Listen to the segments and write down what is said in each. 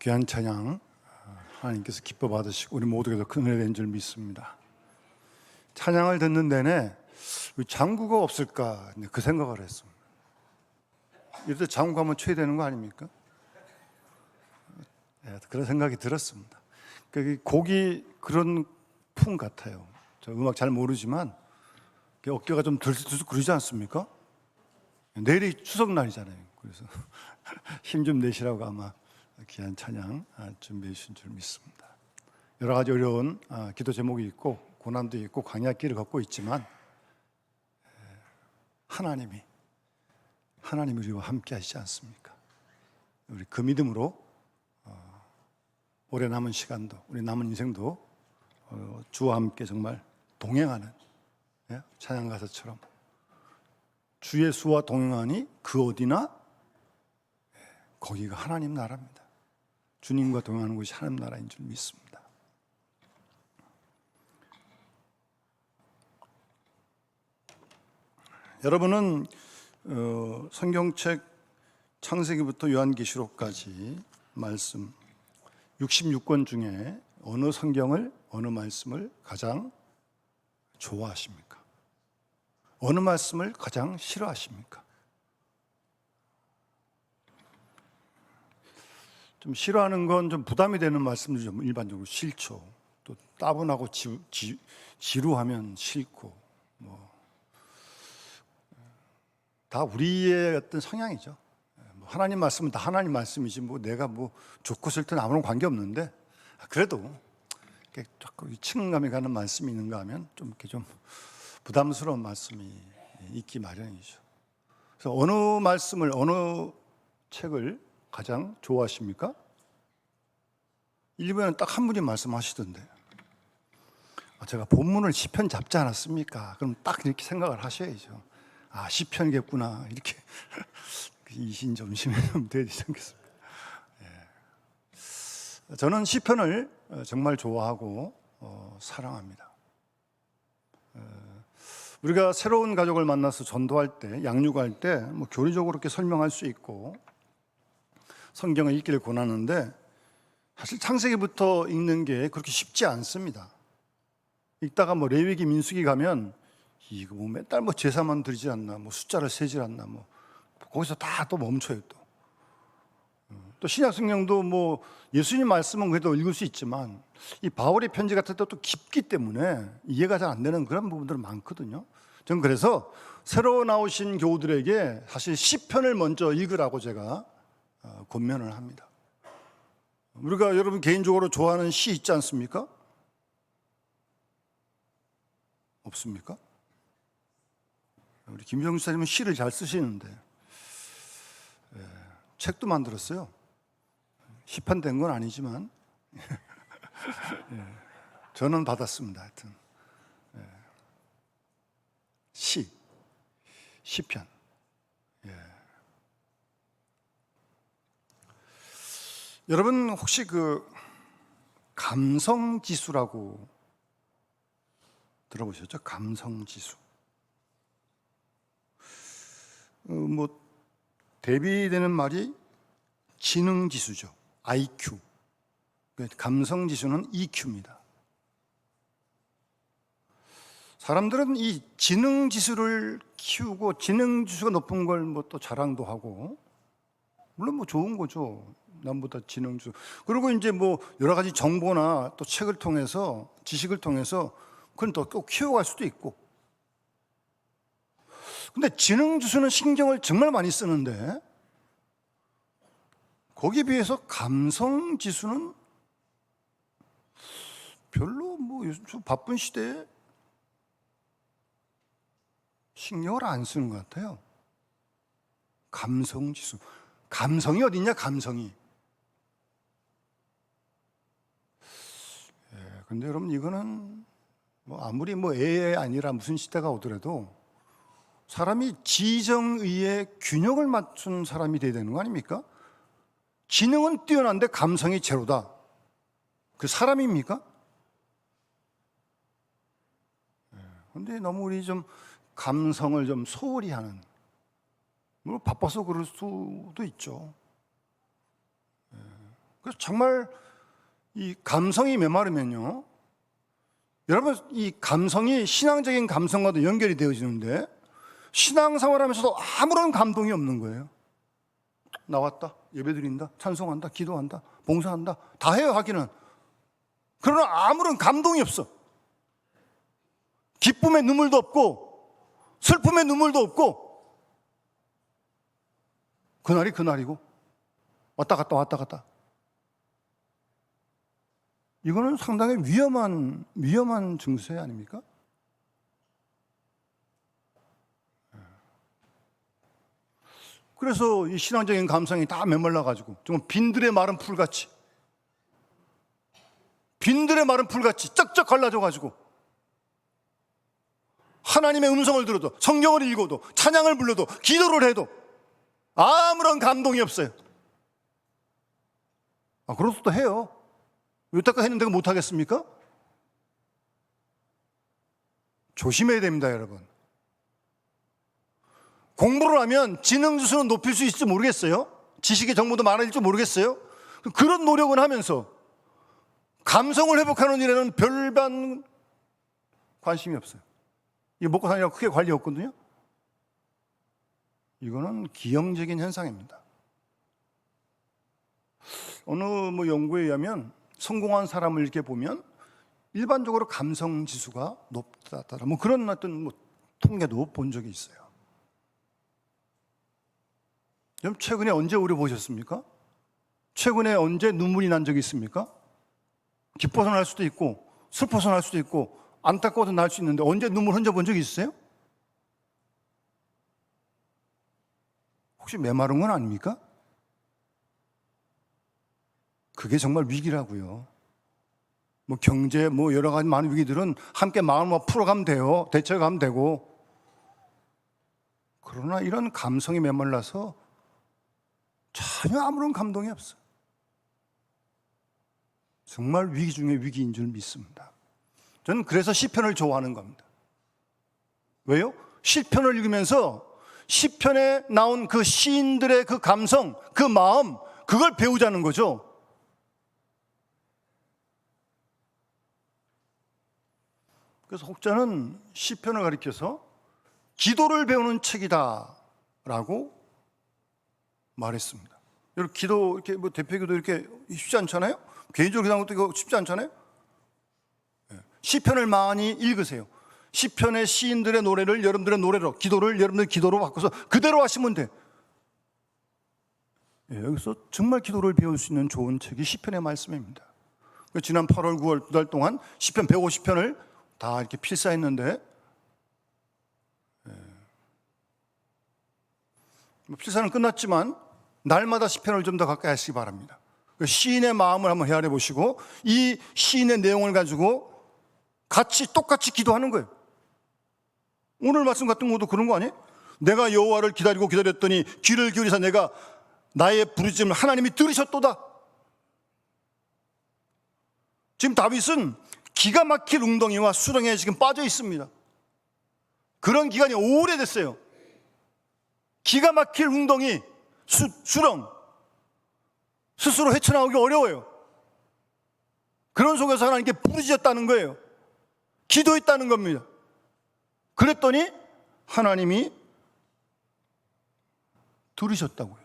귀한 찬양 하나님께서 기뻐 받으시고 우리 모두에게 큰 은혜 된 줄 믿습니다. 찬양을 듣는 내내 왜 장구가 없을까 그 생각을 했습니다. 이럴 때 장구가 한번 쳐야 되는 거 아닙니까? 그런 생각이 들었습니다. 곡이 그런 풍 같아요. 저 음악 잘 모르지만 어깨가 좀 들썩들썩 그러지 않습니까? 내일이 추석날이잖아요. 그래서 힘 좀 내시라고 아마 귀한 찬양 준비해 주신 줄 믿습니다. 여러 가지 어려운 기도 제목이 있고 고난도 있고 광야길을 걷고 있지만 하나님이 우리와 함께 하시지 않습니까? 우리 그 믿음으로 올해 남은 시간도 우리 남은 인생도 주와 함께 정말 동행하는 찬양 가사처럼 주 예수와 동행하니 그 어디나 거기가 하나님 나라입니다. 주님과 동행하는 곳이 하나님 나라인 줄 믿습니다. 여러분은 성경책 창세기부터 요한계시록까지 말씀 66권 중에 어느 성경을 어느 말씀을 가장 좋아하십니까? 어느 말씀을 가장 싫어하십니까? 좀 싫어하는 건 좀 부담이 되는 말씀들 좀 일반적으로 싫죠. 또 따분하고 지루하면 싫고 다 우리의 어떤 성향이죠. 하나님 말씀은 다 하나님 말씀이지 내가 좋고 싫든 아무런 관계 없는데 그래도 자꾸 친근감이 가는 말씀이 있는가 하면 좀 이렇게 좀 부담스러운 말씀이 있기 마련이죠. 그래서 어느 말씀을 어느 책을 가장 좋아하십니까? 일부에는 딱 한 분이 말씀하시던데 제가 본문을 시편 잡지 않았습니까? 그럼 딱 이렇게 생각을 하셔야죠. 시편이겠구나 이렇게 이신점심이 좀 되지 않겠습니까? 저는 시편을 정말 좋아하고 사랑합니다. 우리가 새로운 가족을 만나서 전도할 때, 양육할 때 교리적으로 이렇게 설명할 수 있고 성경을 읽기를 권하는데 사실 창세기부터 읽는 게 그렇게 쉽지 않습니다. 읽다가 레위기 민수기 가면 이거 맨날 제사만 드리지 않나, 숫자를 세질 않나, 거기서 다 또 멈춰요 또 신약 성경도 예수님 말씀은 그래도 읽을 수 있지만 이 바울의 편지 같은 때도 깊기 때문에 이해가 잘 안 되는 그런 부분들은 많거든요. 저는 그래서 새로 나오신 교우들에게 사실 시편을 먼저 읽으라고 제가 권면을 합니다. 우리가 여러분 개인적으로 좋아하는 시 있지 않습니까? 없습니까? 우리 김정수 사님은 시를 잘 쓰시는데 책도 만들었어요. 시판된 건 아니지만 저는 받았습니다. 하여튼 시편. 여러분 혹시 그 감성지수라고 들어보셨죠? 감성지수. 대비되는 말이 지능지수죠. IQ. 감성지수는 EQ입니다. 사람들은 이 지능지수를 키우고 지능지수가 높은 걸 또 자랑도 하고 물론 좋은 거죠. 남보다 지능지수. 그리고 이제 여러 가지 정보나 또 책을 통해서 지식을 통해서 그건 또 키워갈 수도 있고. 근데 지능지수는 신경을 정말 많이 쓰는데 거기에 비해서 감성지수는 별로 요즘 바쁜 시대에 신경을 안 쓰는 것 같아요. 감성지수. 감성이 어딨냐, 감성이. 근데 여러분 이거는 아무리 AI 아니라 무슨 시대가 오더라도 사람이 지정의에 균형을 맞춘 사람이 돼야 되는 거 아닙니까? 지능은 뛰어난데 감성이 제로다. 그 사람입니까? 근데 너무 우리 좀 감성을 좀 소홀히 하는, 물론 바빠서 그럴 수도 있죠. 그래서 정말 이 감성이 메마르면요, 여러분, 이 감성이 신앙적인 감성과도 연결이 되어지는데 신앙생활하면서도 아무런 감동이 없는 거예요. 나왔다, 예배드린다, 찬송한다, 기도한다, 봉사한다, 다 해요 하기는. 그러나 아무런 감동이 없어. 기쁨의 눈물도 없고 슬픔의 눈물도 없고, 그날이 그날이고 왔다 갔다 왔다 갔다. 이거는 상당히 위험한 증세 아닙니까? 그래서 이 신앙적인 감성이 다 메말라가지고 정말 빈들의 마른 풀같이, 쩍쩍 갈라져가지고 하나님의 음성을 들어도, 성경을 읽어도, 찬양을 불러도, 기도를 해도 아무런 감동이 없어요. 그래서 또 해요. 여태까지 했는데 못하겠습니까? 조심해야 됩니다, 여러분. 공부를 하면 지능지수는 높일 수 있을지 모르겠어요. 지식의 정보도 많아질지 모르겠어요. 그런 노력을 하면서 감성을 회복하는 일에는 별반 관심이 없어요. 이게 먹고 사느라고 크게 관리 없거든요. 이거는 기형적인 현상입니다. 어느 연구에 의하면 성공한 사람을 이렇게 보면 일반적으로 감성 지수가 높다, 그런 어떤 통계도 본 적이 있어요. 여러분, 최근에 언제 우려 보셨습니까? 최근에 언제 눈물이 난 적이 있습니까? 기뻐서 날 수도 있고 슬퍼서 날 수도 있고 안타까워서 날 수 있는데 언제 눈물 흘려 본 적이 있어요? 혹시 메마른 건 아닙니까? 그게 정말 위기라고요. 경제 여러 가지 많은 위기들은 함께 마음을 풀어가면 돼요. 대처가면 되고. 그러나 이런 감성이 메말라서 전혀 아무런 감동이 없어요. 정말 위기 중에 위기인 줄 믿습니다. 저는 그래서 시편을 좋아하는 겁니다. 왜요? 시편을 읽으면서 시편에 나온 그 시인들의 그 감성, 그 마음, 그걸 배우자는 거죠. 그래서 혹자는 시편을 가리켜서 기도를 배우는 책이다라고 말했습니다. 여러분, 기도 이렇게 대표기도 이렇게 쉽지 않잖아요. 개인적으로 기도하는 것도 이거 쉽지 않잖아요. 시편을 많이 읽으세요. 시편의 시인들의 노래를 여러분들의 노래로, 기도를 여러분들 기도로 바꿔서 그대로 하시면 돼. 여기서 정말 기도를 배울 수 있는 좋은 책이 시편의 말씀입니다. 지난 8월, 9월 두 달 동안 시편 150편을 다 이렇게 필사했는데, 필사는 끝났지만 날마다 시편을 좀 더 가까이 하시기 바랍니다. 시인의 마음을 한번 헤아려 보시고 이 시인의 내용을 가지고 똑같이 기도하는 거예요. 오늘 말씀 같은 것도 그런 거 아니에요? 내가 여호와를 기다렸더니 귀를 기울이사 내가 나의 부르짖음을 하나님이 들으셨도다. 지금 다윗은 기가 막힐 웅덩이와 수렁에 지금 빠져 있습니다. 그런 기간이 오래됐어요. 기가 막힐 웅덩이, 수렁, 스스로 헤쳐나오기 어려워요. 그런 속에서 하나님께 부르짖었다는 거예요. 기도했다는 겁니다. 그랬더니 하나님이 들으셨다고요.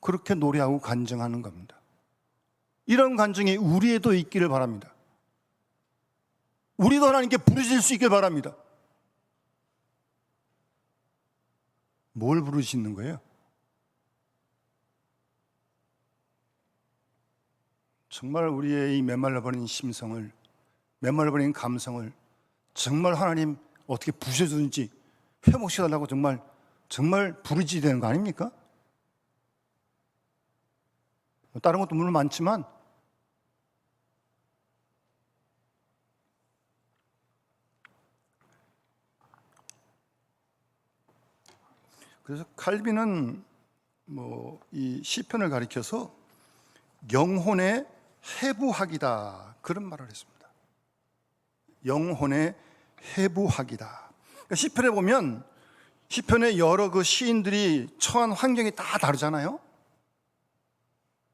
그렇게 노래하고 간증하는 겁니다. 이런 간증이 우리에도 있기를 바랍니다. 우리도 하나님께 부르짖을 수 있길 바랍니다. 뭘 부르짖는 거예요? 정말 우리의 이 메말라버린 심성을, 메말라버린 감성을 정말 하나님 어떻게 부셔주는지 회복시켜달라고 정말 부르짖어야 되는 거 아닙니까? 다른 것도 물론 많지만 그래서 칼빈은 이 시편을 가리켜서 영혼의 해부학이다, 그런 말을 했습니다. 영혼의 해부학이다. 시편에 보면 시편의 여러 그 시인들이 처한 환경이 다 다르잖아요.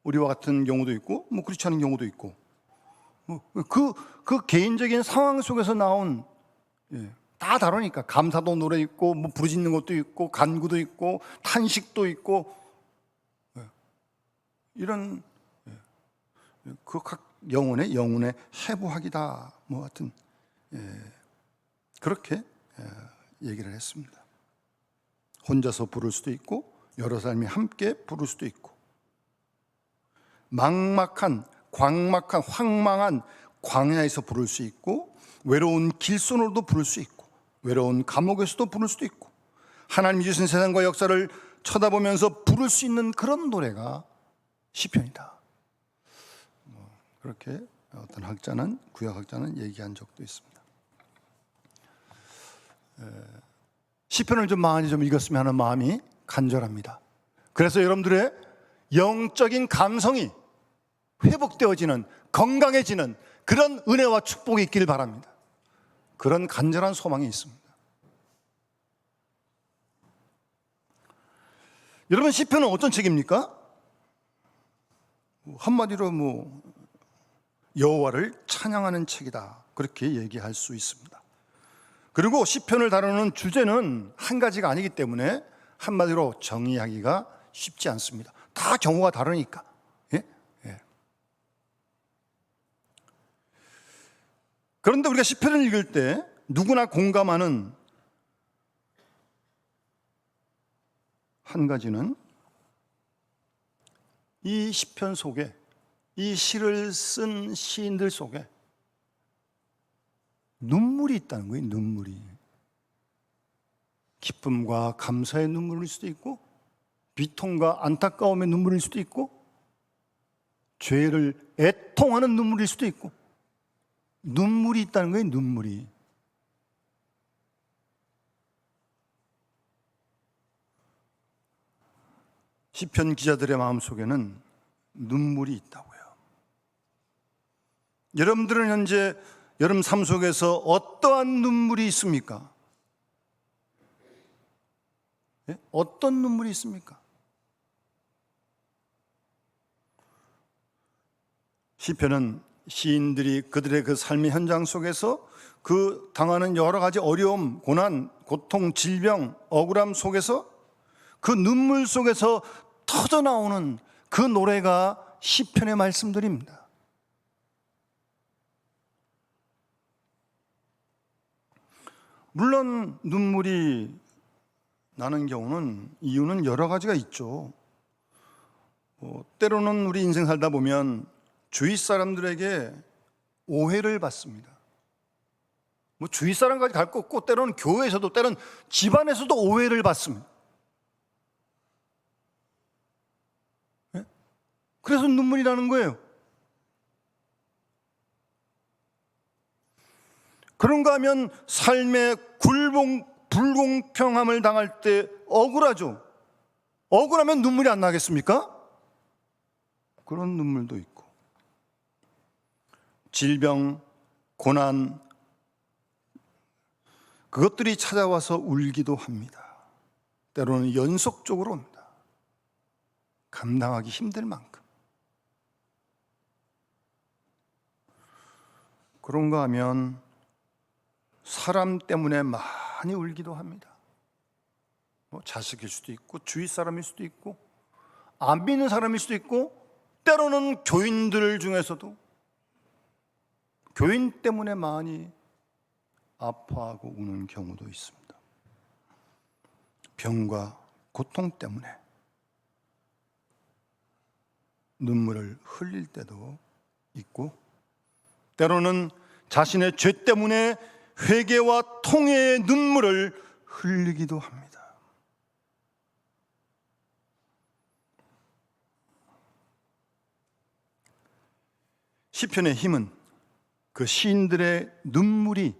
우리와 같은 경우도 있고 뭐 그렇지 않은 경우도 있고 그 개인적인 상황 속에서 나온 다 다르니까 감사도 노래 있고 뭐 부르짖는 것도 있고 간구도 있고 탄식도 있고 이런 그 각 영혼의 해부학이다 뭐 하여튼 그렇게 얘기를 했습니다. 혼자서 부를 수도 있고 여러 사람이 함께 부를 수도 있고 막막한 광막한 황망한 광야에서 부를 수 있고 외로운 길손으로도 부를 수 있고 외로운 감옥에서도 부를 수도 있고 하나님이 주신 세상과 역사를 쳐다보면서 부를 수 있는 그런 노래가 시편이다. 그렇게 어떤 학자는 구약학자는 얘기한 적도 있습니다. 시편을 좀 많이 좀 읽었으면 하는 마음이 간절합니다. 그래서 여러분들의 영적인 감성이 회복되어지는 건강해지는 그런 은혜와 축복이 있기를 바랍니다. 그런 간절한 소망이 있습니다. 여러분 시편은 어떤 책입니까? 한마디로 여호와를 찬양하는 책이다 그렇게 얘기할 수 있습니다. 그리고 시편을 다루는 주제는 한 가지가 아니기 때문에 한마디로 정의하기가 쉽지 않습니다. 다 경우가 다르니까. 그런데 우리가 시편을 읽을 때 누구나 공감하는 한 가지는 이 시편 속에 이 시를 쓴 시인들 속에 눈물이 있다는 거예요. 눈물이 기쁨과 감사의 눈물일 수도 있고 비통과 안타까움의 눈물일 수도 있고 죄를 애통하는 눈물일 수도 있고 눈물이 있다는 거예요. 눈물이. 시편 기자들의 마음속에는 눈물이 있다고요. 여러분들은 현재 여러분 삶 속에서 어떠한 눈물이 있습니까? 어떤 눈물이 있습니까? 시편은 시인들이 그들의 그 삶의 현장 속에서 그 당하는 여러 가지 어려움, 고난, 고통, 질병, 억울함 속에서 그 눈물 속에서 터져나오는 그 노래가 시편의 말씀들입니다. 물론 눈물이 나는 경우는 이유는 여러 가지가 있죠. 때로는 우리 인생 살다 보면 주위 사람들에게 오해를 받습니다. 주위 사람까지 갈 것 없고 때로는 교회에서도 때로는 집안에서도 오해를 받습니다. 그래서 눈물이 나는 거예요. 그런가 하면 삶의 불공평함을 당할 때 억울하죠. 억울하면 눈물이 안 나겠습니까? 그런 눈물도 있고 질병, 고난 그것들이 찾아와서 울기도 합니다. 때로는 연속적으로 옵니다. 감당하기 힘들 만큼. 그런가 하면 사람 때문에 많이 울기도 합니다. 자식일 수도 있고 주위 사람일 수도 있고 안 믿는 사람일 수도 있고 때로는 교인들 중에서도 교인 때문에 많이 아파하고 우는 경우도 있습니다. 병과 고통 때문에 눈물을 흘릴 때도 있고 때로는 자신의 죄 때문에 회개와 통회의 눈물을 흘리기도 합니다. 시편의 힘은 그 시인들의 눈물이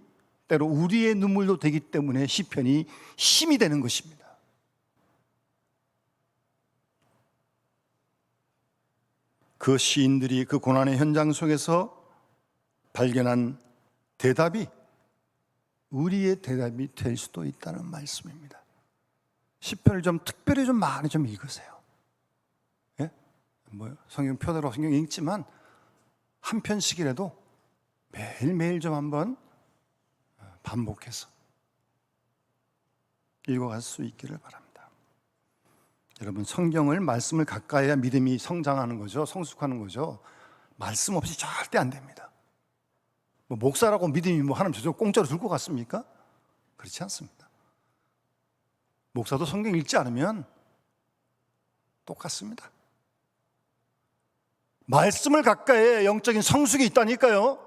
때로 우리의 눈물도 되기 때문에 시편이 힘이 되는 것입니다. 그 시인들이 그 고난의 현장 속에서 발견한 대답이 우리의 대답이 될 수도 있다는 말씀입니다. 시편을 좀 특별히 좀 많이 좀 읽으세요. 성경 표대로 성경 읽지만 한 편씩이라도 매일매일 좀 한번 반복해서 읽어갈 수 있기를 바랍니다. 여러분, 성경을, 말씀을 가까이 해야 믿음이 성장하는 거죠. 성숙하는 거죠. 말씀 없이 절대 안 됩니다. 목사라고 믿음이 하나님 저쪽 공짜로 줄 것 같습니까? 그렇지 않습니다. 목사도 성경 읽지 않으면 똑같습니다. 말씀을 가까이 해야 영적인 성숙이 있다니까요.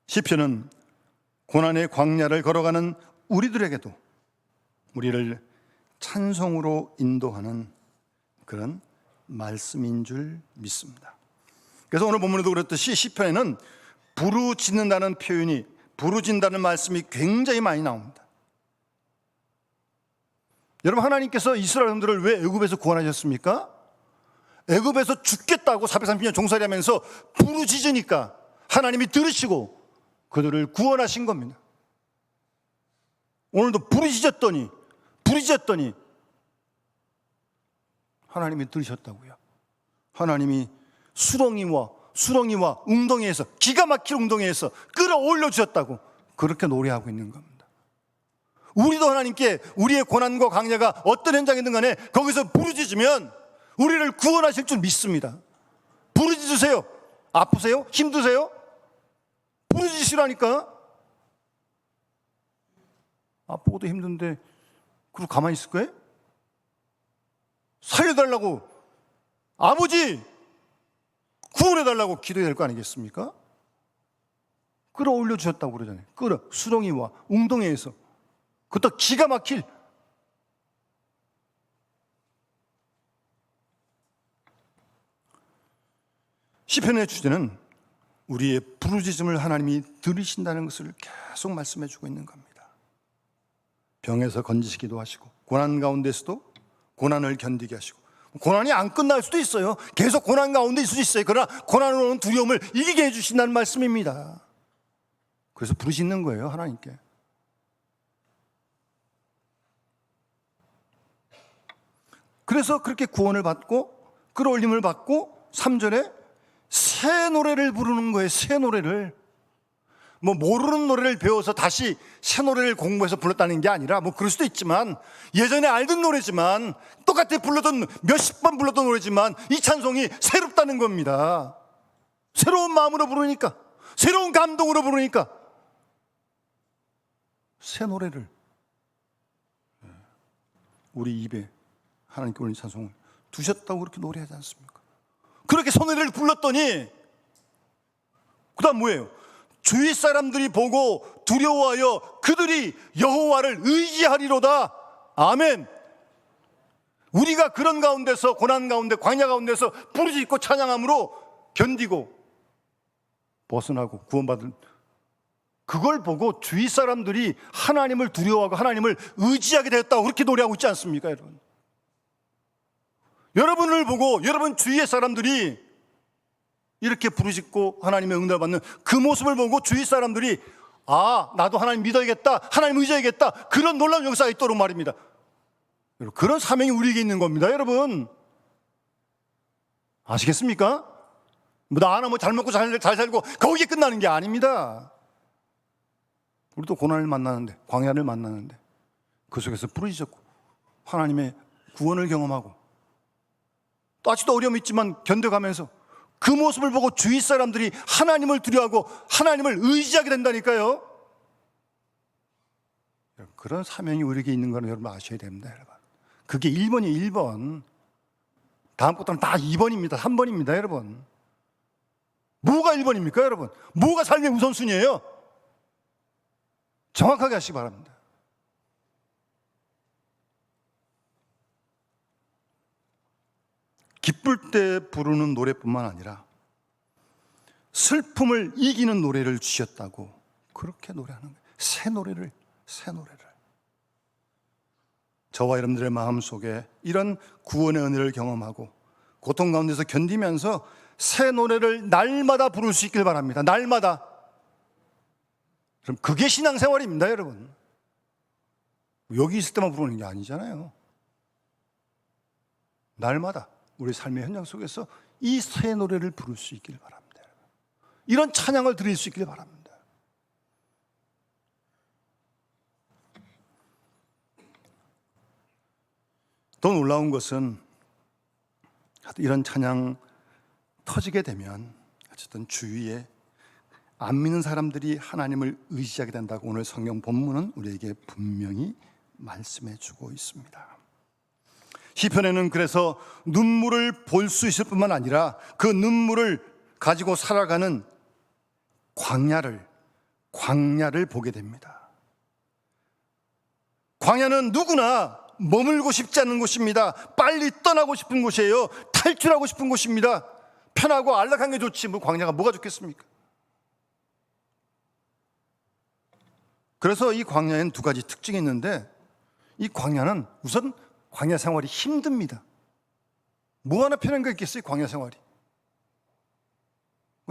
시편은 고난의 광야를 걸어가는 우리들에게도 우리를 찬송으로 인도하는 그런 말씀인 줄 믿습니다. 그래서 오늘 본문에도 그랬듯이 시편에는 부르짖는다는 표현이, 부르짖는다는 말씀이 굉장히 많이 나옵니다. 여러분, 하나님께서 이스라엘 사람들을 왜 애굽에서 구원하셨습니까? 애굽에서 죽겠다고 430년 종살이 하면서 부르짖으니까 하나님이 들으시고 그들을 구원하신 겁니다. 오늘도 부르짖었더니 하나님이 들으셨다고요. 하나님이 수렁이와 웅덩이에서, 기가 막힌 웅덩이에서 끌어올려 주셨다고 그렇게 노래하고 있는 겁니다. 우리도 하나님께 우리의 고난과 광야가 어떤 현장이든 간에 거기서 부르짖으면 우리를 구원하실 줄 믿습니다. 부르짖으세요. 아프세요? 힘드세요? 부르짖으시라니까. 아프고도 힘든데 그리고 가만히 있을 거예요? 살려달라고, 아버지 구원해달라고 기도해야 될 거 아니겠습니까? 끌어올려 주셨다고 그러잖아요. 수렁이와 웅덩이에서 그것도 기가 막힐. 시편의 주제는 우리의 부르짖음을 하나님이 들으신다는 것을 계속 말씀해 주고 있는 겁니다. 병에서 건지시기도 하시고 고난 가운데서도 고난을 견디게 하시고, 고난이 안 끝날 수도 있어요. 계속 고난 가운데 있을 수 있어요. 그러나 고난으로 오는 두려움을 이기게 해주신다는 말씀입니다. 그래서 부르짖는 거예요, 하나님께. 그래서 그렇게 구원을 받고 끌어올림을 받고 3절에 새 노래를 부르는 거예요. 새 노래를. 모르는 노래를 배워서 다시 새 노래를 공부해서 불렀다는 게 아니라, 그럴 수도 있지만, 예전에 알던 노래지만, 똑같이 불렀던, 몇십 번 불렀던 노래지만 이 찬송이 새롭다는 겁니다. 새로운 마음으로 부르니까, 새로운 감동으로 부르니까 새 노래를 우리 입에 하나님께 올린 찬송을 두셨다고 그렇게 노래하지 않습니까? 그렇게 새 노래를 불렀더니 그 다음 뭐예요? 주위 사람들이 보고 두려워하여 그들이 여호와를 의지하리로다. 아멘. 우리가 그런 가운데서, 고난 가운데, 광야 가운데서 부르짖고 찬양함으로 견디고 벗어나고 구원받은, 그걸 보고 주위 사람들이 하나님을 두려워하고 하나님을 의지하게 되었다고 그렇게 노래하고 있지 않습니까, 여러분? 여러분을 보고 여러분 주위의 사람들이 이렇게 부르짖고 하나님의 응답을 받는 그 모습을 보고 주위 사람들이, 나도 하나님 믿어야겠다, 하나님 의지해야겠다, 그런 놀라운 역사가 있도록 말입니다. 그런 사명이 우리에게 있는 겁니다, 여러분. 아시겠습니까? 나 하나 잘 먹고 잘 살고 거기에 끝나는 게 아닙니다. 우리도 고난을 만나는데, 광야를 만나는데 그 속에서 부르짖었고 하나님의 구원을 경험하고 또 아직도 어려움이 있지만 견뎌가면서 그 모습을 보고 주위 사람들이 하나님을 두려워하고 하나님을 의지하게 된다니까요. 그런 사명이 우리에게 있는 걸 여러분 아셔야 됩니다, 여러분. 그게 1번이에요, 1번. 다음 것들은 다 2번입니다, 3번입니다, 여러분. 뭐가 1번입니까, 여러분? 뭐가 삶의 우선순위예요? 정확하게 하시기 바랍니다. 기쁠 때 부르는 노래뿐만 아니라 슬픔을 이기는 노래를 주셨다고 그렇게 노래하는 거예요. 새 노래를. 저와 여러분들의 마음속에 이런 구원의 은혜를 경험하고 고통 가운데서 견디면서 새 노래를 날마다 부를 수 있길 바랍니다. 날마다. 그럼 그게 신앙생활입니다, 여러분. 여기 있을 때만 부르는 게 아니잖아요. 날마다 우리 삶의 현장 속에서 이 새 노래를 부를 수 있기를 바랍니다. 이런 찬양을 드릴 수 있기를 바랍니다. 더 놀라운 것은 이런 찬양 터지게 되면 어쨌든 주위에 안 믿는 사람들이 하나님을 의지하게 된다고 오늘 성경 본문은 우리에게 분명히 말씀해 주고 있습니다. 시편에는 그래서 눈물을 볼 수 있을 뿐만 아니라 그 눈물을 가지고 살아가는 광야를 보게 됩니다. 광야는 누구나 머물고 싶지 않은 곳입니다. 빨리 떠나고 싶은 곳이에요. 탈출하고 싶은 곳입니다. 편하고 안락한 게 좋지 뭐 광야가 뭐가 좋겠습니까? 그래서 이 광야에는 두 가지 특징이 있는데, 이 광야는 우선 광야 생활이 힘듭니다. 뭐 하나 편한 거 있겠어요, 광야 생활이.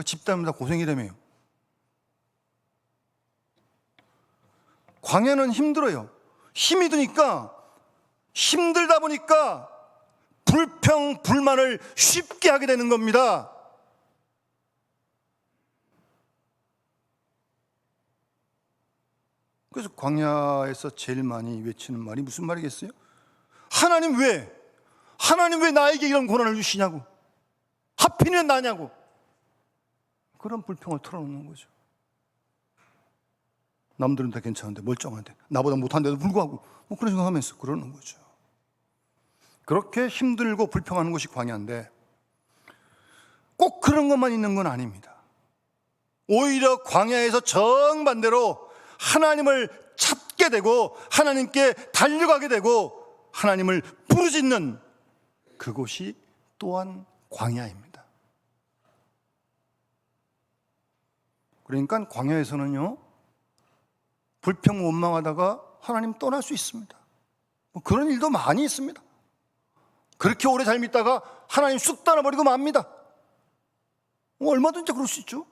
집단마다 고생이라며요. 광야는 힘들어요. 힘이 드니까, 힘들다 보니까 불평, 불만을 쉽게 하게 되는 겁니다. 그래서 광야에서 제일 많이 외치는 말이 무슨 말이겠어요? 하나님 왜 나에게 이런 고난을 주시냐고, 하필이면 나냐고, 그런 불평을 털어놓는 거죠. 남들은 다 괜찮은데, 멀쩡한데, 나보다 못한데도 불구하고 뭐 그런 생각하면서 그러는 거죠. 그렇게 힘들고 불평하는 것이 광야인데, 꼭 그런 것만 있는 건 아닙니다. 오히려 광야에서 정반대로 하나님을 찾게 되고 하나님께 달려가게 되고 하나님을 부르짖는 그곳이 또한 광야입니다. 그러니까 광야에서는요, 불평 원망하다가 하나님 떠날 수 있습니다. 뭐 그런 일도 많이 있습니다. 그렇게 오래 잘 믿다가 하나님 쑥 떠나버리고 맙니다. 뭐 얼마든지 그럴 수 있죠.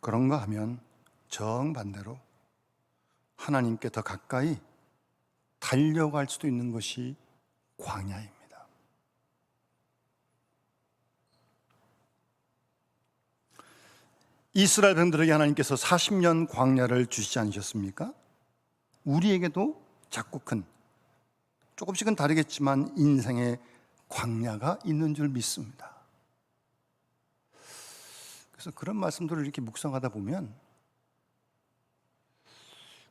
그런가 하면 정반대로 하나님께 더 가까이 달려갈 수도 있는 것이 광야입니다. 이스라엘 백성들에게 하나님께서 40년 광야를 주시지 않으셨습니까? 우리에게도 작고 큰, 조금씩은 다르겠지만 인생의 광야가 있는 줄 믿습니다. 그래서 그런 말씀들을 이렇게 묵상하다 보면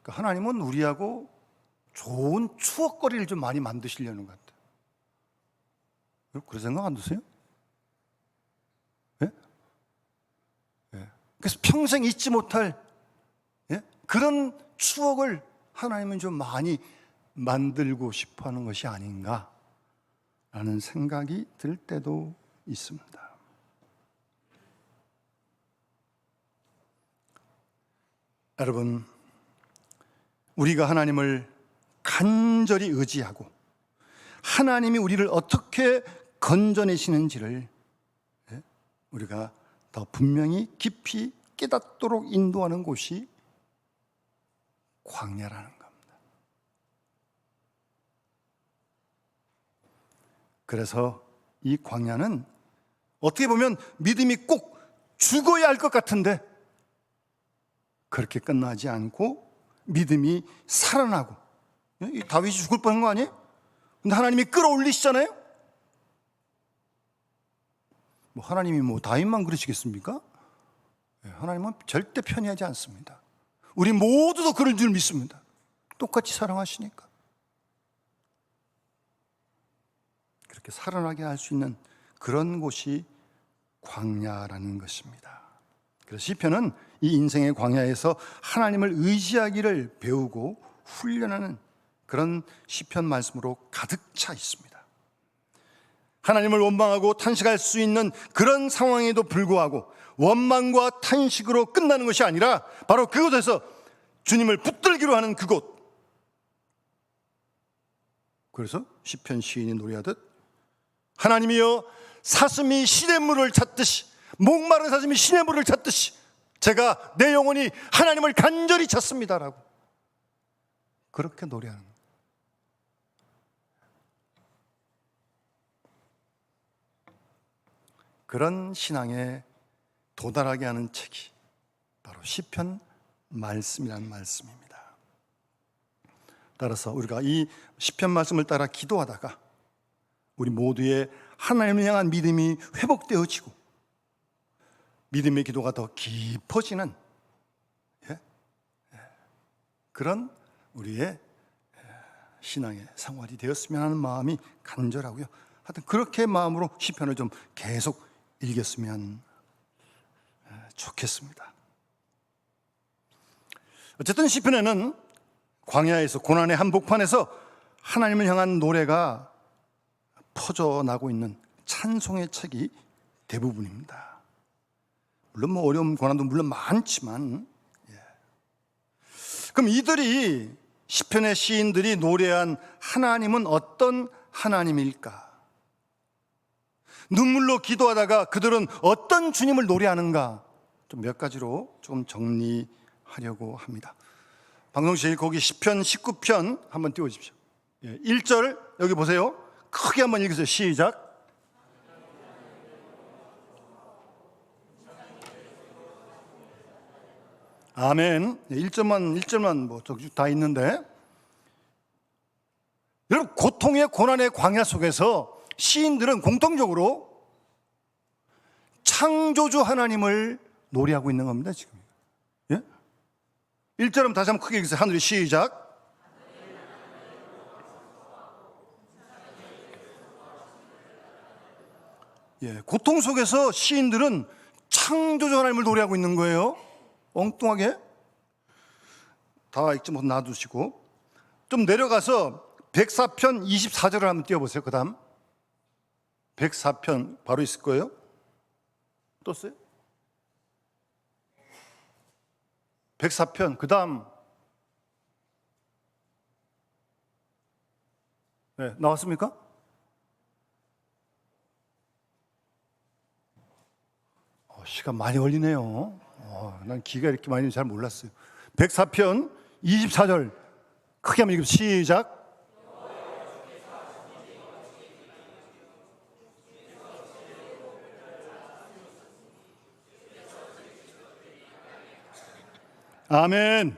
하나님은 우리하고 좋은 추억거리를 좀 많이 만드시려는 것 같아요. 그런 생각 안 드세요? 예? 예. 그래서 평생 잊지 못할, 예? 그런 추억을 하나님은 좀 많이 만들고 싶어 하는 것이 아닌가 라는 생각이 들 때도 있습니다. 여러분, 우리가 하나님을 간절히 의지하고 하나님이 우리를 어떻게 건져내시는지를 우리가 더 분명히 깊이 깨닫도록 인도하는 곳이 광야라는 겁니다. 그래서 이 광야는 어떻게 보면 믿음이 꼭 죽어야 할 것 같은데 그렇게 끝나지 않고 믿음이 살아나고, 이 다윗이 죽을 뻔한 거 아니에요? 근데 하나님이 끌어올리시잖아요. 뭐 하나님이 뭐 다윗만 그러시겠습니까? 하나님은 절대 편애하지 않습니다. 우리 모두도 그런 줄 믿습니다. 똑같이 사랑하시니까. 그렇게 살아나게 할 수 있는 그런 곳이 광야라는 것입니다. 그래서 시편은 이 인생의 광야에서 하나님을 의지하기를 배우고 훈련하는 그런 시편 말씀으로 가득 차 있습니다. 하나님을 원망하고 탄식할 수 있는 그런 상황에도 불구하고 원망과 탄식으로 끝나는 것이 아니라 바로 그곳에서 주님을 붙들기로 하는 그곳. 그래서 시편 시인이 노래하듯 하나님이여 사슴이 시냇물을 찾듯이 목마른 사슴이 신의 물을 찾듯이 제가 내 영혼이 하나님을 간절히 찾습니다라고 그렇게 노래하는 거예요. 그런 신앙에 도달하게 하는 책이 바로 시편 말씀이라는 말씀입니다. 따라서 우리가 이 시편 말씀을 따라 기도하다가 우리 모두의 하나님을 향한 믿음이 회복되어지고 믿음의 기도가 더 깊어지는 그런 우리의 신앙의 생활이 되었으면 하는 마음이 간절하고요. 하여튼 그렇게 마음으로 시편을 좀 계속 읽었으면 좋겠습니다. 어쨌든 시편에는 광야에서 고난의 한복판에서 하나님을 향한 노래가 퍼져나고 있는 찬송의 책이 대부분입니다. 물론 어려운 고난도 물론 많지만, 그럼 이들이 시편의 시인들이 노래한 하나님은 어떤 하나님일까? 눈물로 기도하다가 그들은 어떤 주님을 노래하는가? 좀 몇 가지로 좀 정리하려고 합니다. 방송실 거기 시편 19편 한번 띄워주십시오. 1절 여기 보세요. 크게 한번 읽으세요. 시작. 아멘. 1절만 뭐 다 있는데, 여러분 고통의 고난의 광야 속에서 시인들은 공통적으로 창조주 하나님을 노래하고 있는 겁니다. 지금 1절은 다시 한번 크게 읽으세요. 하늘이 시작. 고통 속에서 시인들은 창조주 하나님을 노래하고 있는 거예요. 엉뚱하게 다 읽지 못 놔두시고 좀 내려가서 104편 24절을 한번 띄워보세요. 그 다음 104편 바로 있을 거예요. 떴어요? 104편 그 다음 나왔습니까? 시간 많이 걸리네요. 난 기가 이렇게 많이 잘 몰랐어요. 104편 24절 크게 한번 읽읍시다. 시작. 아멘.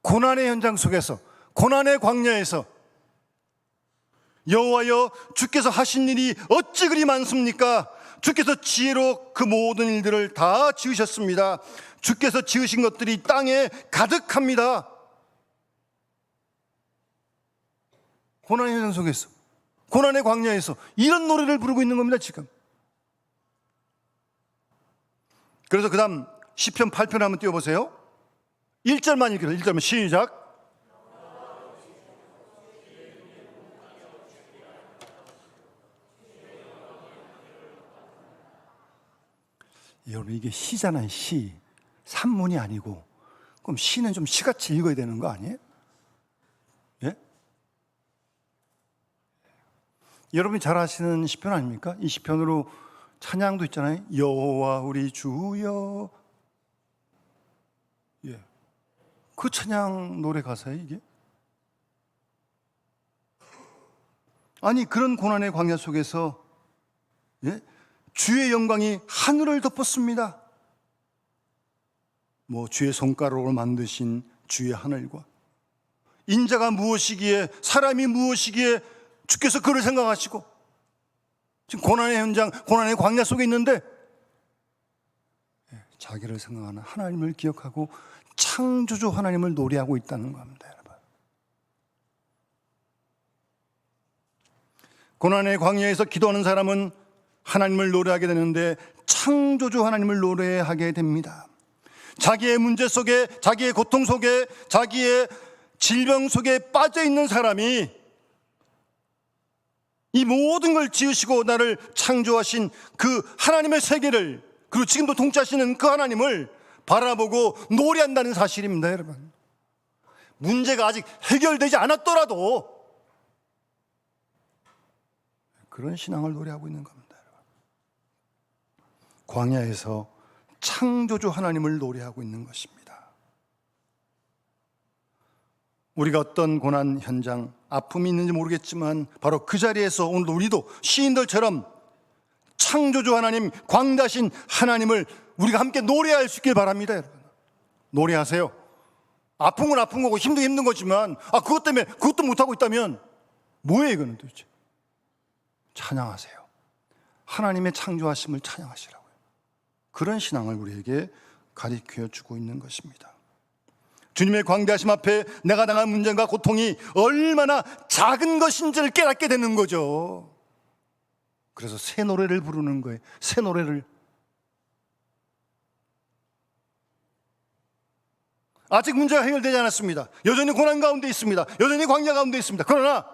고난의 현장 속에서, 고난의 광야에서 여호와여 주께서 하신 일이 어찌 그리 많습니까? 주께서 지혜로 그 모든 일들을 다 지으셨습니다. 주께서 지으신 것들이 땅에 가득합니다. 고난의 현장 속에서, 고난의 광야에서 이런 노래를 부르고 있는 겁니다. 지금. 그래서 그 다음 시편 8편 한번 띄워보세요. 1절만 읽어요. 1절만 시작. 여러분 이게 시잖아요. 시. 산문이 아니고. 그럼 시는 좀 시같이 읽어야 되는 거 아니에요? 예? 여러분이 잘 아시는 시편 아닙니까? 이 시편으로 찬양도 있잖아요. 여호와 우리 주여. 그 찬양 노래 가사예요 이게? 아니 그런 고난의 광야 속에서 주의 영광이 하늘을 덮었습니다. 뭐 주의 손가락으로 만드신 주의 하늘과 인자가 무엇이기에, 사람이 무엇이기에 주께서 그를 생각하시고 지금 고난의 현장, 고난의 광야 속에 있는데 자기를 생각하는 하나님을 기억하고 창조주 하나님을 노래하고 있다는 겁니다. 여러분. 고난의 광야에서 기도하는 사람은 하나님을 노래하게 되는데 창조주 하나님을 노래하게 됩니다. 자기의 문제 속에, 자기의 고통 속에, 자기의 질병 속에 빠져 있는 사람이 이 모든 걸 지으시고 나를 창조하신 그 하나님의 세계를, 그리고 지금도 통치하시는 그 하나님을 바라보고 노래한다는 사실입니다. 여러분, 문제가 아직 해결되지 않았더라도 그런 신앙을 노래하고 있는 겁니다. 여러분. 광야에서 창조주 하나님을 노래하고 있는 것입니다. 우리가 어떤 고난 현장, 아픔이 있는지 모르겠지만 바로 그 자리에서 오늘 우리도 시인들처럼 창조주 하나님, 광대하신 하나님을 우리가 함께 노래할 수 있길 바랍니다. 여러분, 노래하세요. 아픈 건 아픈 거고 힘든 건 힘든 거지만 그것 때문에 그것도 못하고 있다면 뭐예요 이거는 도대체? 찬양하세요. 하나님의 창조하심을 찬양하시라고요. 그런 신앙을 우리에게 가르쳐 주고 있는 것입니다. 주님의 광대하심 앞에 내가 당한 문제과 고통이 얼마나 작은 것인지를 깨닫게 되는 거죠. 그래서 새 노래를 부르는 거예요. 새 노래를. 아직 문제가 해결되지 않았습니다. 여전히 고난 가운데 있습니다. 여전히 광야 가운데 있습니다. 그러나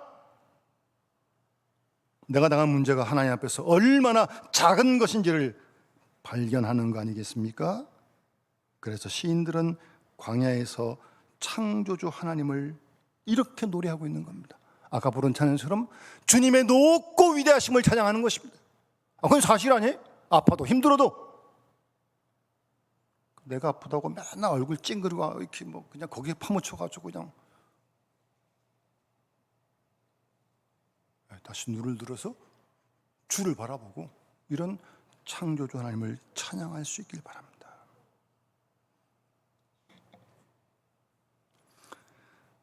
내가 당한 문제가 하나님 앞에서 얼마나 작은 것인지를 발견하는 거 아니겠습니까? 그래서 시인들은 광야에서 창조주 하나님을 이렇게 노래하고 있는 겁니다. 아까 부른 찬양처럼 주님의 높고 위대하심을 찬양하는 것입니다. 그건 사실 아니에요? 아파도 힘들어도 내가 아프다고 맨날 얼굴 찡그리고 이렇게 그냥 거기에 파묻혀가지고 그냥 다시 눈을 들어서 주를 바라보고 이런 창조주 하나님을 찬양할 수 있길 바랍니다.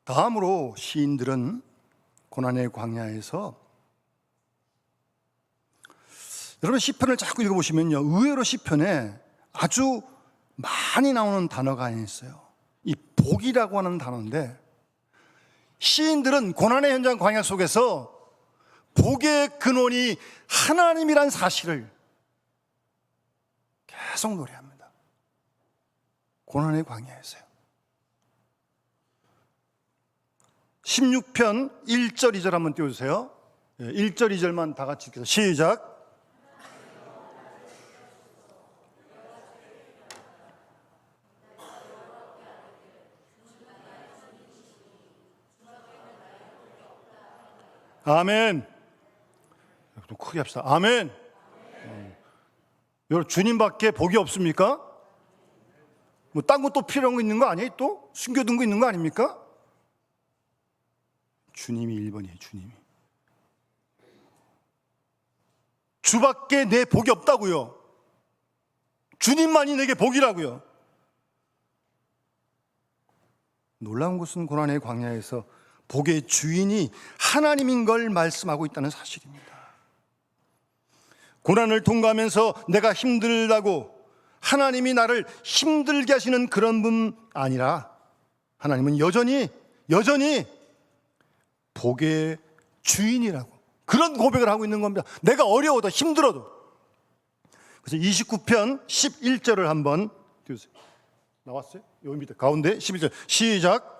다음으로 시인들은 고난의 광야에서 여러분 시편을 자꾸 읽어보시면요, 의외로 시편에 아주 많이 나오는 단어가 하나 있어요. 이 복이라고 하는 단어인데 시인들은 고난의 현장 광야 속에서 복의 근원이 하나님이란 사실을 계속 노래합니다. 고난의 광야에서요. 16편 1절 2절 한번 띄워주세요. 1절 2절만 다 같이 읽겠습니다. 시작. 아멘. 좀 크게 합시다. 아멘. 여러분, 주님밖에 복이 없습니까? 뭐 딴 거 또 필요한 거 있는 거 아니에요? 또 숨겨둔 거 있는 거 아닙니까? 주님이 1번이에요. 주님이. 주밖에 내 복이 없다고요. 주님만이 내게 복이라고요. 놀라운 것은 고난의 광야에서 복의 주인이 하나님인 걸 말씀하고 있다는 사실입니다. 고난을 통과하면서 내가 힘들다고 하나님이 나를 힘들게 하시는 그런 분 아니라 하나님은 여전히 복의 주인이라고 그런 고백을 하고 있는 겁니다. 내가 어려워도 힘들어도. 그래서 29편 11절을 한번 띄우세요. 나왔어요? 여기 밑에 가운데 11절 시작.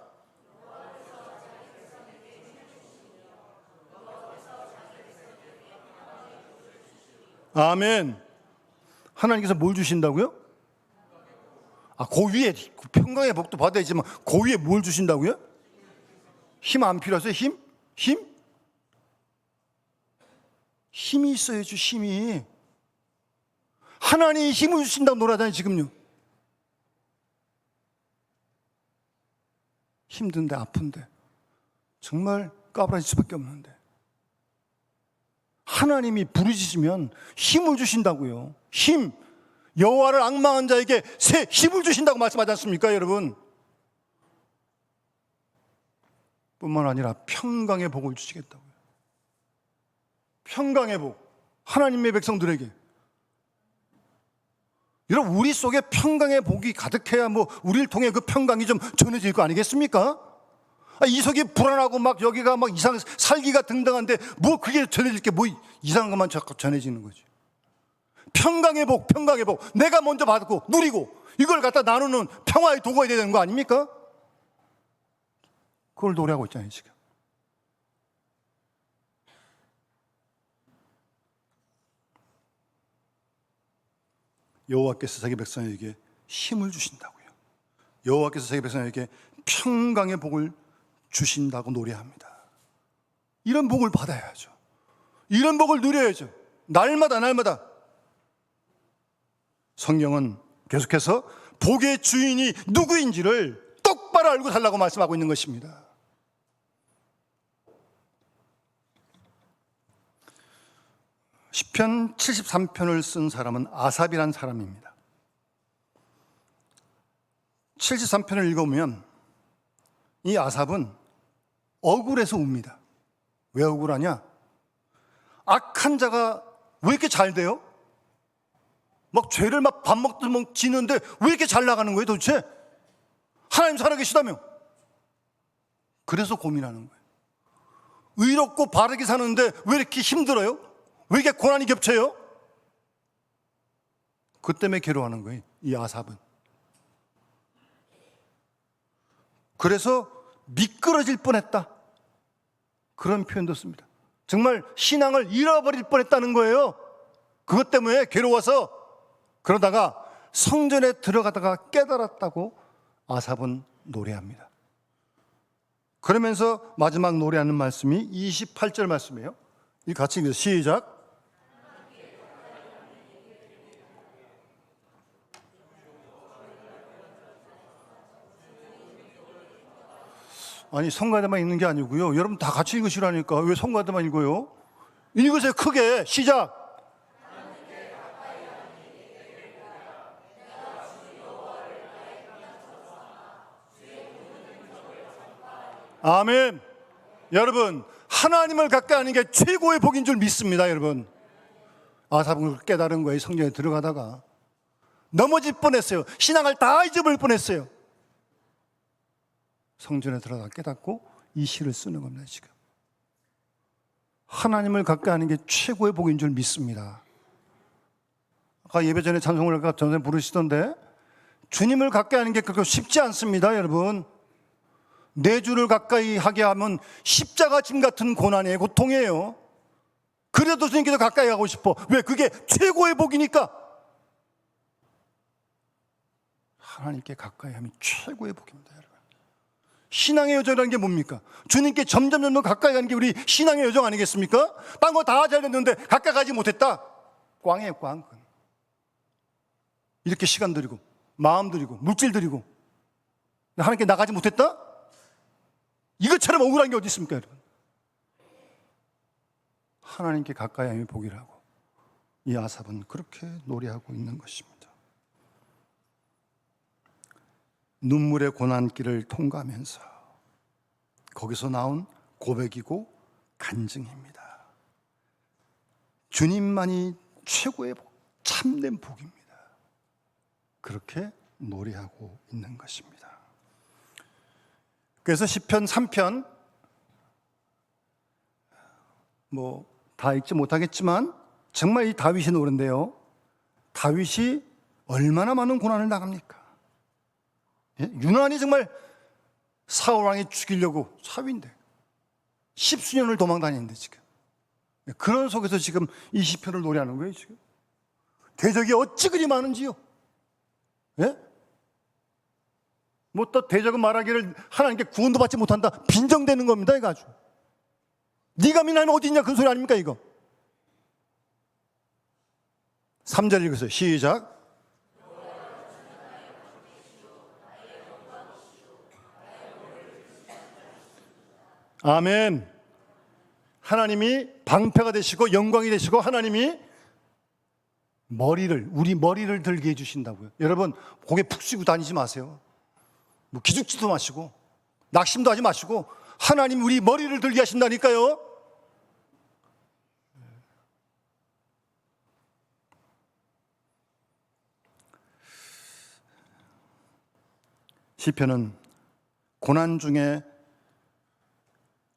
아멘. 하나님께서 뭘 주신다고요? 그 위에 평강의 복도 받아야지만 그 위에 뭘 주신다고요? 힘 안 필요하세요? 힘? 힘이 있어야죠. 힘이. 하나님이 힘을 주신다고 놀아다니 지금요. 힘든데 아픈데 정말 까불어질 수밖에 없는데 하나님이 부르짖으면 힘을 주신다고요. 힘. 여호와를 앙망한 자에게 새 힘을 주신다고 말씀하지 않습니까, 여러분? 뿐만 아니라 평강의 복을 주시겠다고요. 평강의 복. 하나님의 백성들에게. 여러분, 우리 속에 평강의 복이 가득해야 우리를 통해 그 평강이 좀 전해질 거 아니겠습니까? 이 속이 불안하고 여기가 이상 살기가 등등한데 그게 전해질 게 이상한 것만 자꾸 전해지는 거지. 평강의 복. 내가 먼저 받고 누리고 이걸 갖다 나누는 평화의 도구가 되는 거 아닙니까? 그걸 노래하고 있잖아요, 지금. 여호와께서 자기 백성에게 힘을 주신다고요. 여호와께서 자기 백성에게 평강의 복을 주신다고 노래합니다. 이런 복을 받아야죠. 이런 복을 누려야죠. 날마다. 성경은 계속해서 복의 주인이 누구인지를 똑바로 알고 살라고 말씀하고 있는 것입니다. 시편 73편을 쓴 사람은 아삽이라는 사람입니다. 73편을 읽어보면 이 아삽은 억울해서 웁니다. 왜 억울하냐? 악한 자가 왜 이렇게 잘 돼요? 막 죄를 막 밥 먹듯 지는데 왜 이렇게 잘 나가는 거예요 도대체? 하나님 살아계시다며. 그래서 고민하는 거예요. 의롭고 바르게 사는데 왜 이렇게 힘들어요? 왜 이렇게 고난이 겹쳐요? 그 때문에 괴로워하는 거예요, 이 아삽은. 그래서 미끄러질 뻔했다, 그런 표현도 씁니다. 정말 신앙을 잃어버릴 뻔했다는 거예요. 그것 때문에 괴로워서. 그러다가 성전에 들어가다가 깨달았다고 아삽은 노래합니다. 그러면서 마지막 노래하는 말씀이 28절 말씀이에요. 이 같이 읽어요. 시작. 아니, 성가대만 읽는 게 아니고요, 여러분 다 같이 읽으시라니까. 왜 성가대만 읽어요? 읽으세요, 크게. 시작. 아멘. 여러분, 하나님을 가까이 하는 게 최고의 복인 줄 믿습니다. 여러분, 아삽은 깨달은 거예요. 성전에 들어가다가 넘어질 뻔했어요. 신앙을 다 잊어버릴 뻔했어요. 성전에 들어가 깨닫고 이 시를 쓰는 겁니다. 지금 하나님을 가까이 하는 게 최고의 복인 줄 믿습니다. 아까 예배 전에 찬송을 아까 전에 부르시던데, 주님을 가까이 하는 게 그렇게 쉽지 않습니다. 여러분, 내 주를 가까이 하게 하면 십자가 짐 같은 고난이에요. 고통이에요. 그래도 주님께서 가까이 가고 싶어. 왜? 그게 최고의 복이니까. 하나님께 가까이 하면 최고의 복입니다. 여러분, 신앙의 여정이라는 게 뭡니까? 주님께 점점 가까이 가는 게 우리 신앙의 여정 아니겠습니까? 딴 거 다 잘 됐는데 가까이 가지 못했다, 꽝이에요, 꽝. 이렇게 시간 들이고 마음 들이고 물질 들이고 하나님께 나가지 못했다? 이것처럼 억울한 게 어디 있습니까, 여러분? 하나님께 가까이 하면 복이라고 이 아삽은 그렇게 노래하고 있는 것입니다. 눈물의 고난길을 통과하면서 거기서 나온 고백이고 간증입니다. 주님만이 최고의 복, 참된 복입니다. 그렇게 노래하고 있는 것입니다. 그래서 시편 3편 다 읽지 못하겠지만 정말 이 다윗의 노래인데요, 다윗이 얼마나 많은 고난을 당합니까? 유난히 정말 사울왕이 죽이려고, 사위인데 10수년을 도망다니는데 지금 그런 속에서 지금 이 시편을 노래하는 거예요. 지금 대적이 어찌 그리 많은지요. 예? 또 대적은 말하기를 하나님께 구원도 받지 못한다, 빈정대는 겁니다. 이거 아주 네가 믿는 어디 있냐, 그 소리 아닙니까 이거. 3절 읽으세요. 시작. 아멘. 하나님이 방패가 되시고 영광이 되시고 하나님이 우리 머리를 들게 해주신다고요. 여러분, 고개 푹 숙이고 다니지 마세요. 기죽지도 마시고 낙심도 하지 마시고 하나님 우리 머리를 들게 하신다니까요. 시편은 고난 중에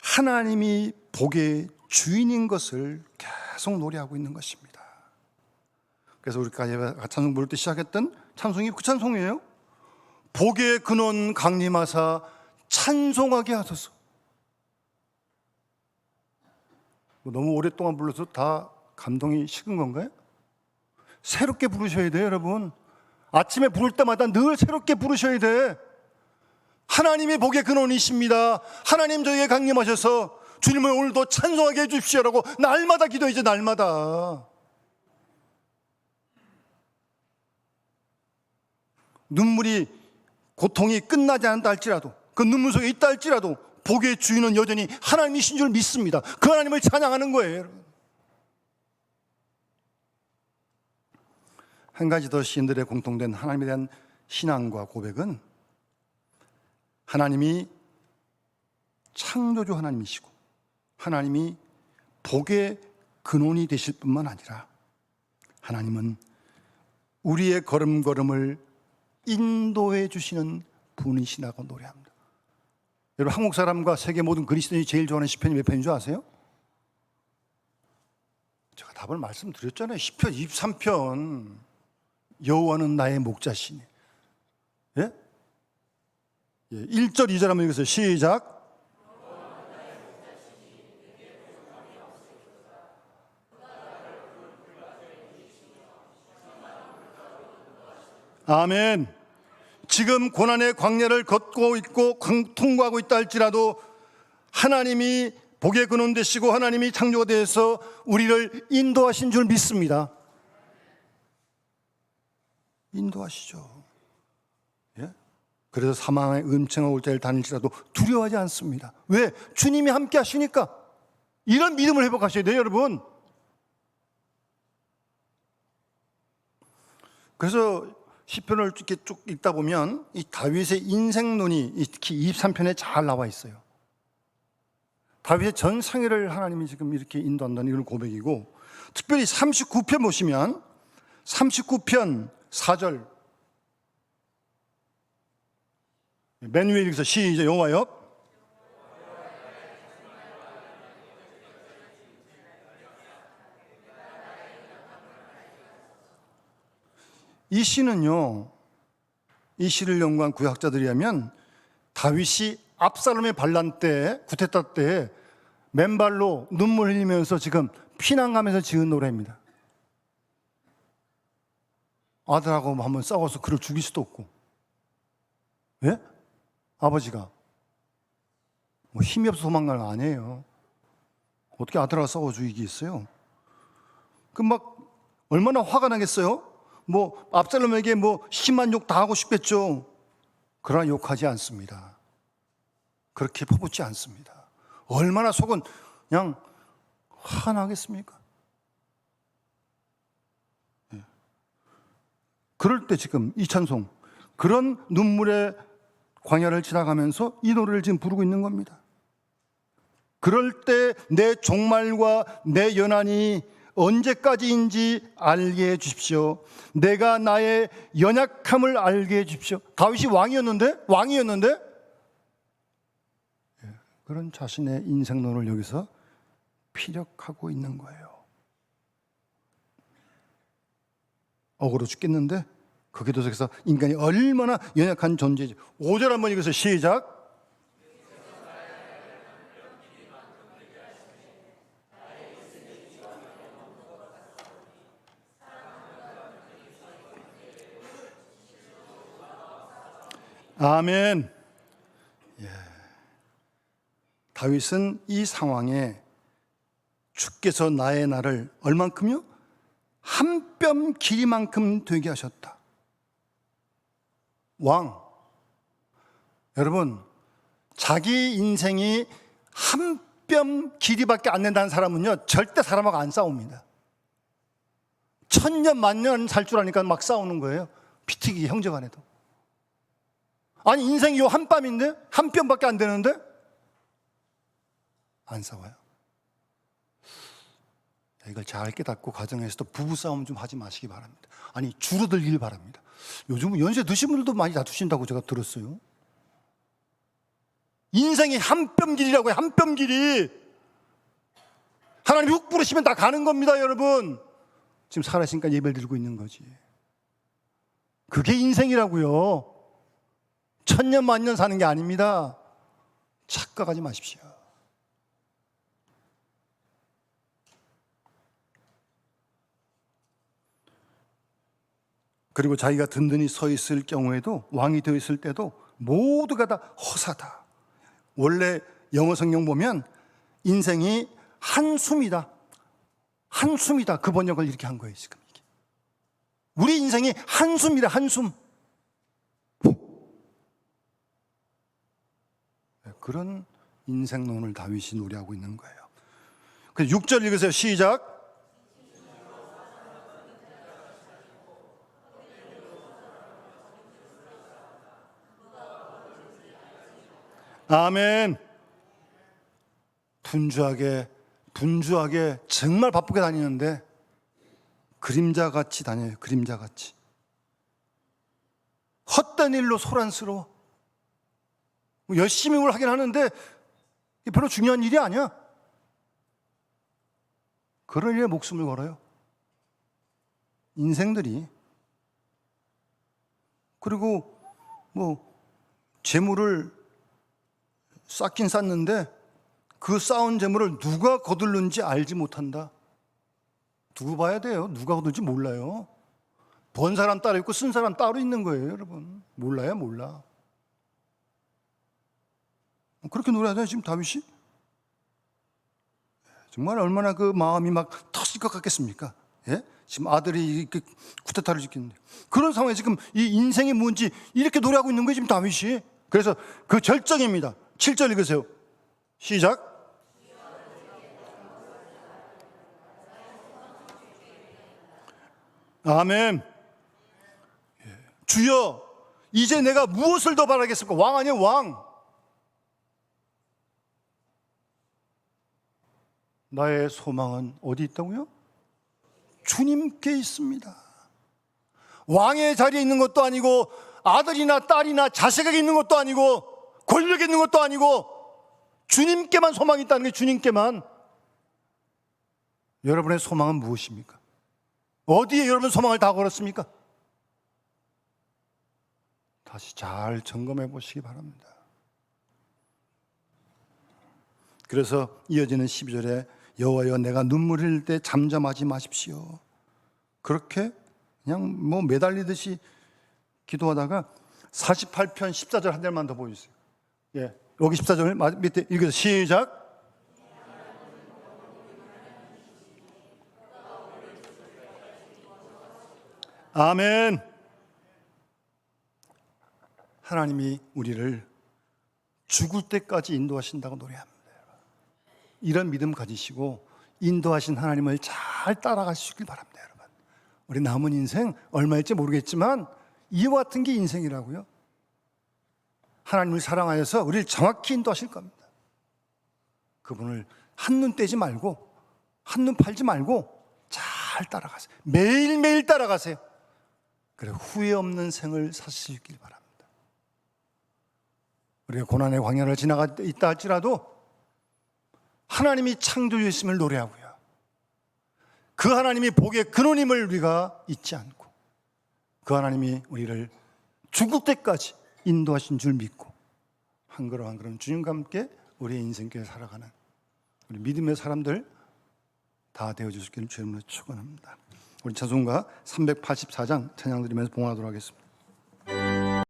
하나님이 복의 주인인 것을 계속 노래하고 있는 것입니다. 그래서 우리가 찬송 부를 때 시작했던 찬송이 그 찬송이에요. 복의 근원 강림하사 찬송하게 하소서. 너무 오랫동안 불러서 다 감동이 식은 건가요? 새롭게 부르셔야 돼요, 여러분. 아침에 부를 때마다 늘 새롭게 부르셔야 돼. 하나님이 복의 근원이십니다. 하나님 저에게 강림하셔서 주님을 오늘도 찬송하게 해주십시오라고 날마다 기도해야죠. 날마다. 눈물이 고통이 끝나지 않았다 할지라도 그 눈물 속에 있다 할지라도 복의 주인은 여전히 하나님이신 줄 믿습니다. 그 하나님을 찬양하는 거예요, 여러분. 한 가지 더 시인들의 공통된 하나님에 대한 신앙과 고백은 하나님이 창조주 하나님이시고 하나님이 복의 근원이 되실 뿐만 아니라 하나님은 우리의 걸음걸음을 인도해 주시는 분이시라고 노래합니다. 여러분, 한국 사람과 세계 모든 그리스도인이 제일 좋아하는 시편이 몇 편인 줄 아세요? 제가 답을 말씀드렸잖아요. 시편 23편. 여호와는 나의 목자시니. 예? 1절 2절 한번 읽으세요. 시작. 아멘. 지금 고난의 광야를 걷고 있고 통과하고 있다 할지라도 하나님이 복의 근원 되시고 하나님이 창조가 되어서 우리를 인도하신 줄 믿습니다. 인도하시죠. 예? 그래서 사망의 음침한 골짜기를 다닐지라도 두려워하지 않습니다. 왜? 주님이 함께 하시니까. 이런 믿음을 회복하셔야 돼요, 여러분. 그래서 시편을 이렇게 쭉 읽다 보면 이 다윗의 인생론이 특히 23편에 잘 나와 있어요. 다윗의 전 생애를 하나님이 지금 이렇게 인도한다는 이런 고백이고, 특별히 39편 보시면 39편 4절 맨 위에 여기서 시작. 여호와여 이 시는요, 이 시를 연구한 구약자들이 하면 다윗이 압살롬의 반란 때, 구테타 때 맨발로 눈물 흘리면서 지금 피난가면서 지은 노래입니다. 아들하고 한번 싸워서 그를 죽일 수도 없고, 예? 아버지가 뭐 힘이 없어서 도망가는 거 아니에요. 어떻게 아들하고 싸워 죽이겠어요? 그 막 얼마나 화가 나겠어요? 뭐 압살롬에게 뭐 심한 욕 다 하고 싶겠죠. 그러나 욕하지 않습니다. 그렇게 퍼붓지 않습니다. 얼마나 속은 그냥 화가 나겠습니까? 네. 그럴 때 지금 이 찬송, 그런 눈물의 광야를 지나가면서 이 노래를 지금 부르고 있는 겁니다. 그럴 때 내 종말과 내 연한이 언제까지인지 알게 해 주십시오. 내가 나의 연약함을 알게 해 주십시오. 다윗이 왕이었는데 그런 자신의 인생론을 여기서 피력하고 있는 거예요. 억울해 죽겠는데 거기도 속에서 인간이 얼마나 연약한 존재지. 5절 한번 읽어서 시작. 아멘. 예. 다윗은 이 상황에 주께서 나의 날을 얼만큼요? 한 뼘 길이만큼 되게 하셨다. 왕. 여러분, 자기 인생이 한 뼘 길이밖에 안 된다는 사람은요, 절대 사람하고 안 싸웁니다. 1000년 만년 살 줄 아니까 막 싸우는 거예요. 피튀기 형제간에도. 아니, 인생이 요 한 뼘인데? 한 뼘밖에 안 되는데? 안 싸워요. 이걸 잘 깨닫고 가정에서도 부부싸움 좀 하지 마시기 바랍니다. 아니, 줄어들길 바랍니다. 요즘은 연세 드신 분들도 많이 다투신다고 제가 들었어요. 인생이 한 뼘 길이라고요. 한 뼘 길이. 하나님 훅 부르시면 다 가는 겁니다, 여러분. 지금 살아있으니까 예배를 드리고 있는 거지. 그게 인생이라고요. 1000년 만년 사는 게 아닙니다. 착각하지 마십시오. 그리고 자기가 든든히 서 있을 경우에도, 왕이 되어 있을 때도 모두가 다 허사다. 원래 영어 성경 보면 인생이 한숨이다. 한숨이다. 그 번역을 이렇게 한 거예요, 지금. 우리 인생이 한숨이다, 한숨. 그런 인생론을 다윗이 노래하고 있는 거예요. 그 6절 읽으세요. 시작. 아멘. 분주하게 정말 바쁘게 다니는데 그림자같이 다녀요. 그림자같이. 헛된 일로 소란스러워. 열심히 뭘 하긴 하는데 이게 별로 중요한 일이 아니야. 그런 일에 목숨을 걸어요. 인생들이. 그리고 재물을 쌓긴 쌓는데 그 쌓은 재물을 누가 거둘는지 알지 못한다. 두고 봐야 돼요. 누가 거둘지 몰라요. 번 사람 따로 있고 쓴 사람 따로 있는 거예요, 여러분. 몰라요, 몰라. 그렇게 노래하잖아요, 지금 다윗이. 정말 얼마나 그 마음이 막 터질 것 같겠습니까? 예? 지금 아들이 이렇게 쿠데타를 지키는데 그런 상황에 지금 이 인생이 뭔지 이렇게 노래하고 있는 거예요, 지금 다윗이. 그래서 그 절정입니다. 7절 읽으세요. 시작. 아멘. 주여, 이제 내가 무엇을 더 바라겠습니까? 왕 아니에요, 왕. 나의 소망은 어디 있다고요? 주님께 있습니다. 왕의 자리에 있는 것도 아니고 아들이나 딸이나 자식에게 있는 것도 아니고 권력에 있는 것도 아니고 주님께만 소망이 있다는 게 주님께만. 여러분의 소망은 무엇입니까? 어디에 여러분 소망을 다 걸었습니까? 다시 잘 점검해 보시기 바랍니다. 그래서 이어지는 12절에 여호와여 내가 눈물 흘릴 때 잠잠하지 마십시오. 그렇게 그냥 매달리듯이 기도하다가 48편 14절 한 절만 더 보여주세요. 예, 여기 14절 밑에 읽어서 시작. 아멘. 하나님이 우리를 죽을 때까지 인도하신다고 노래합니다. 이런 믿음 가지시고 인도하신 하나님을 잘 따라가시길 바랍니다, 여러분. 우리 남은 인생 얼마일지 모르겠지만 이와 같은 게 인생이라고요. 하나님을 사랑하여서 우리를 정확히 인도하실 겁니다. 그분을 한눈 떼지 말고 한눈 팔지 말고 잘 따라가세요. 매일매일 따라가세요. 그래 후회 없는 생을 사시길 바랍니다. 우리가 고난의 광야를 지나가 있다 할지라도 하나님이 창조주이심을 노래하고요. 그 하나님이 복의 근원임을 우리가 잊지 않고 그 하나님이 우리를 죽을 때까지 인도하신 줄 믿고 한 걸음 한 걸음 주님과 함께 우리의 인생길 살아가는 우리 믿음의 사람들 다 되어주시기를 주님으로 축원합니다. 우리 찬송가 384장 찬양 드리면서 봉헌하도록 하겠습니다.